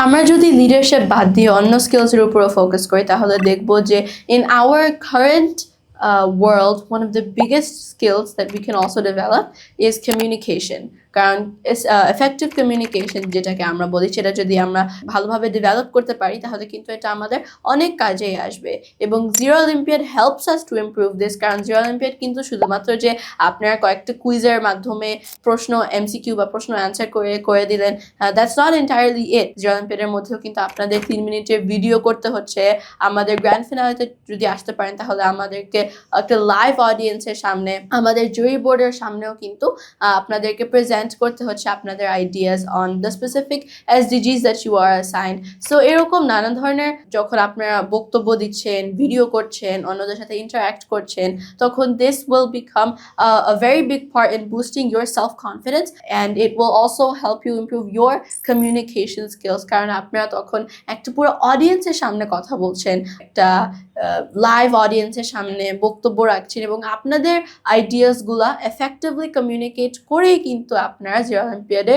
আমরা যদি লিডারশিপ বাদ দিয়ে অন্য স্কিলসের উপরও ফোকাস করি তাহলে দেখবো যে in our current world, one of the biggest skills that we can also develop is communication. কারণ এফেক্টিভ কমিউনিকেশন যেটাকে আমরা বলি সেটা যদি আমরা ভালোভাবে ডেভেলপ করতে পারি তাহলে কিন্তু এটা আমাদের অনেক কাজেই আসবে এবং zero olympiad helps us to improve this. কারণ জিরো অলিম্পিয়াড কিন্তু শুধুমাত্র যে আপনারা কয়েকটা কুইজের মাধ্যমে প্রশ্ন এমসিকিউ বা প্রশ্ন অ্যান্সার করে দিলেন, that's not entirely it. Zero অলিম্পিয়াডের মধ্যেও কিন্তু আপনাদের 3 মিনিটের ভিডিও করতে হচ্ছে। আমাদের গ্র্যান্ড ফিনালেতে যদি আসতে পারেন তাহলে আমাদেরকে একটা লাইভ অডিয়েন্সের সামনে, আমাদের জুরি বোর্ডের সামনেও কিন্তু আপনাদেরকে প্রেজেন্ট করতে হচ্ছে আপনাদের ideas on the specific SDGs that you are assigned. So এরকম নানা ধরনের যখন আপনারা বক্তব্য দিচ্ছেন, ভিডিও করছেন, অন্যদের সাথে ইন্টারঅ্যাক্ট করছেন, তখন this will become a very big part in boosting your self-confidence and it will also help you improve your communication skills. কারণ আপনারা তখন একটা পুরো অডিয়েন্সের সামনে কথা বলছেন, একটা লাইভ অডিয়েন্সের সামনে বক্তব্য রাখছেন এবং আপনাদের আইডিয়াসগুলা এফেক্টিভলি কমিউনিকেট করেই কিন্তু আপনারা জিরো অলিম্পিয়াডে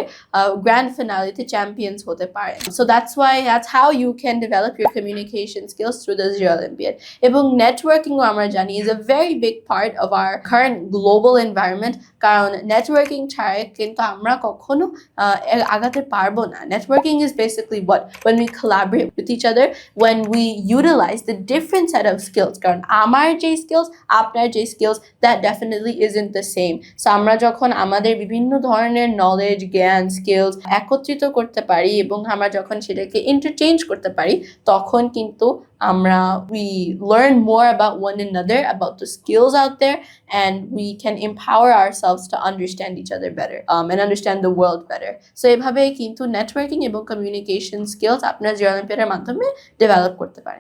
গ্র্যান্ড ফিনালিতে চ্যাম্পিয়ন্স হতে পারেন। So that's how you can develop your communication skills through the Zero Olympiad. এবং নেটওয়ার্কিংও আমরা জানি is a very big part of our current global environment. কারণ নেটওয়ার্কিং ছাড়া কিন্তু আমরা কখনো আগাতে পারবো না। Networking is basically what? When we collaborate with each other, when we utilize the different set of skills. কারণ আমার যে স্কিলস, আপনার যে skills, that definitely isn't the same. So আমরা যখন আমাদের বিভিন্ন ধরনের নলেজ, জ্ঞান, স্কিলস একত্রিত করতে পারি এবং আমরা যখন সেটাকে ইন্টারচেঞ্জ করতে পারি তখন কিন্তু আমরা we learn more about one another, about the skills out there, and we can empower ourselves to understand each other better and understand the world better. So এভাবে কিন্তু নেটওয়ার্কিং এবং কমিউনিকেশন স্কিলস আপনার zero অলিম্পিয়াডের মাধ্যমে develop করতে পারেন।